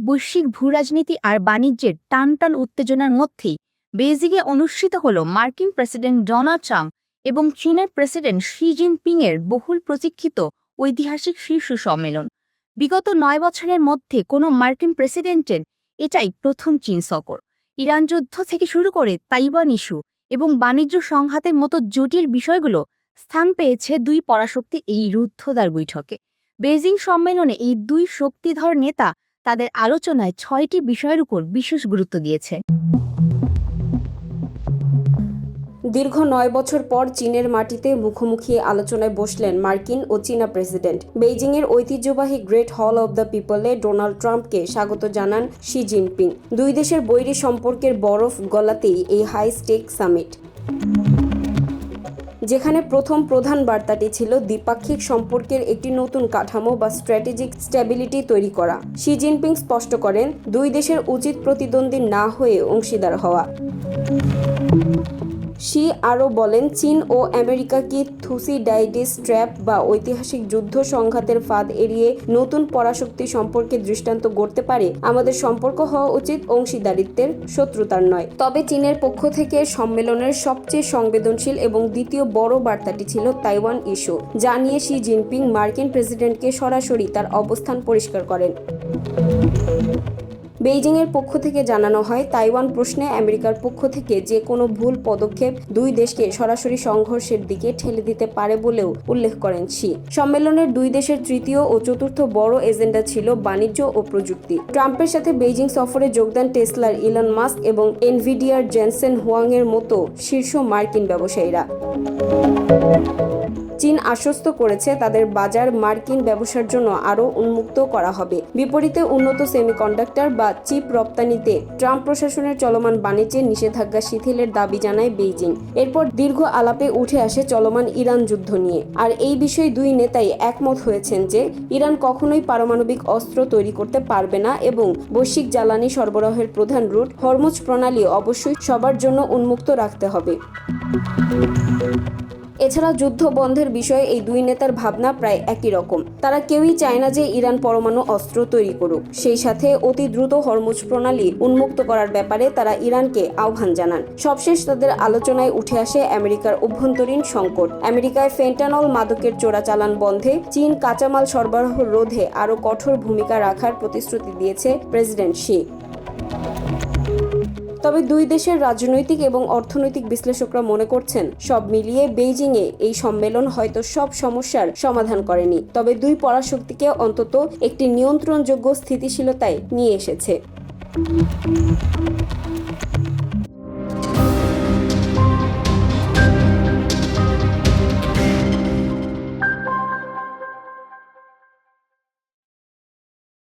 বৈশ্বিক ভূরাজনীতি আর বাণিজ্যের টানটান উত্তেজনার মধ্যেই বেইজিংয়ে অনুষ্ঠিত হল মার্কিন প্রেসিডেন্ট ডোনাল্ড ট্রাম্প এবং চীনের প্রেসিডেন্ট শি জিনপিংয়ের বহুল প্রতীক্ষিত ঐতিহাসিক শীর্ষ সম্মেলন। বিগত 9 বছরের মধ্যে কোনো মার্কিন প্রেসিডেন্টের এটাই প্রথম চীন সফর। ইরান যুদ্ধ থেকে শুরু করে তাইওয়ান ইস্যু এবং বাণিজ্য সংঘাতের মতো জটিল বিষয়গুলো স্থান পেয়েছে দুই পরাশক্তির এই রুদ্ধদ্বার বৈঠকে। বেইজিং সম্মেলনে এই দুই শক্তিধর নেতা তাদের আলোচনায় 6টি বিষয়ের উপর বিশেষ গুরুত্ব দিয়েছে। দীর্ঘ 9 বছর পর চীনের মাটিতে মুখোমুখি আলোচনায় বসলেন মার্কিন ও চীনা প্রেসিডেন্ট। বেইজিংয়ের ঐতিহ্যবাহী গ্রেট হল অব দ্য পিপলে ডোনাল্ড ট্রাম্পকে স্বাগত জানান শি জিনপিং। দুই দেশের বৈরী সম্পর্কের বরফ গলাতেই এই হাই স্টেক সামিট, যেখানে প্রথম প্রধান বার্তাটি ছিল দ্বিপাক্ষিক সম্পর্কের একটি নতুন কাঠামো বা স্ট্র্যাটেজিক স্ট্যাবিলিটি তৈরি করা। শি জিনপিং স্পষ্ট করেন, দুই দেশের উচিত প্রতিদ্বন্দ্বী না হয়ে অংশীদার হওয়া। শি আরও বলেন, চীন ও আমেরিকা কি থুসিডাইডিস ট্র্যাপ বা ঐতিহাসিক যুদ্ধ সংঘাতের ফাঁদ এড়িয়ে নতুন পরাশক্তি সম্পর্কে দৃষ্টান্ত গড়তে পারে? আমাদের সম্পর্ক হওয়া উচিত অংশীদারিত্বের, শত্রুতার নয়। তবে চীনের পক্ষ থেকে সম্মেলনের সবচেয়ে সংবেদনশীল এবং দ্বিতীয় বড় বার্তাটি ছিল তাইওয়ান ইস্যু, যা নিয়ে শি জিনপিং মার্কিন প্রেসিডেন্টকে সরাসরি তার অবস্থান পরিষ্কার করেন। বেইজিংয়ের পক্ষ থেকে জানানো হয়, তাইওয়ান প্রশ্নে আমেরিকার পক্ষ থেকে যে কোনো ভুল পদক্ষেপ দুই দেশকে সরাসরি সংঘর্ষের দিকে ঠেলে দিতে পারে বলেও উল্লেখ করেন শি। সম্মেলনের দুই দেশের তৃতীয় ও চতুর্থ বড় এজেন্ডা ছিল বাণিজ্য ও প্রযুক্তি। ট্রাম্পের সাথে বেইজিং সফরে যোগ দেন টেসলার ইলন মাস্ক এবং এনভিডিয়ার জেনসেন হুয়াংয়ের মতো শীর্ষ মার্কিন ব্যবসায়ীরা। চীন আশ্বস্ত করেছে তাদের বাজার মার্কিন ব্যবসার জন্য আরও উন্মুক্ত করা হবে। বিপরীতে উন্নত সেমিকন্ডাক্টর বা চিপ রপ্তানিতে ট্রাম্প প্রশাসনের চলমান বাণিজ্যের নিষেধাজ্ঞা শিথিলের দাবি জানায় বেইজিং। এরপর দীর্ঘ আলাপে উঠে আসে চলমান ইরান যুদ্ধ নিয়ে। আর এই বিষয়ে দুই নেতাই একমত হয়েছেন যে ইরান কখনোই পারমাণবিক অস্ত্র তৈরি করতে পারবে না এবং বৈশ্বিক জ্বালানি সরবরাহের প্রধান রুট হরমুজ প্রণালী অবশ্যই সবার জন্য উন্মুক্ত রাখতে হবে। এছাড়া যুদ্ধ বন্ধের বিষয়ে এই দুই নেতার ভাবনা প্রায় একই রকম। তারা কেউই চায় না যে ইরান পরমাণু অস্ত্র তৈরি করুক। সেই সাথে অতি দ্রুত হরমুজ প্রণালী উন্মুক্ত করার ব্যাপারে তারা ইরানকে আহ্বান জানান। সবশেষ তাদের আলোচনায় উঠে আসে আমেরিকার অভ্যন্তরীণ সংকট। আমেরিকায় ফেন্টানল মাদকের চোরাচালান বন্ধে, চীন কাঁচামাল সরবরাহ রোধে আরও কঠোর ভূমিকা রাখার প্রতিশ্রুতি দিয়েছে প্রেসিডেন্ট শি। তবে দুই দেশের রাজনৈতিক এবং অর্থনৈতিক বিশ্লেষকরা মনে করছেন, সব মিলিয়ে বেইজিংয়ে এই সম্মেলন হয়তো সব সমস্যার সমাধান করেনি, তবে দুই পরাশক্তিকে অন্তত একটি নিয়ন্ত্রণযোগ্য স্থিতিশীলতায় নিয়ে এসেছে।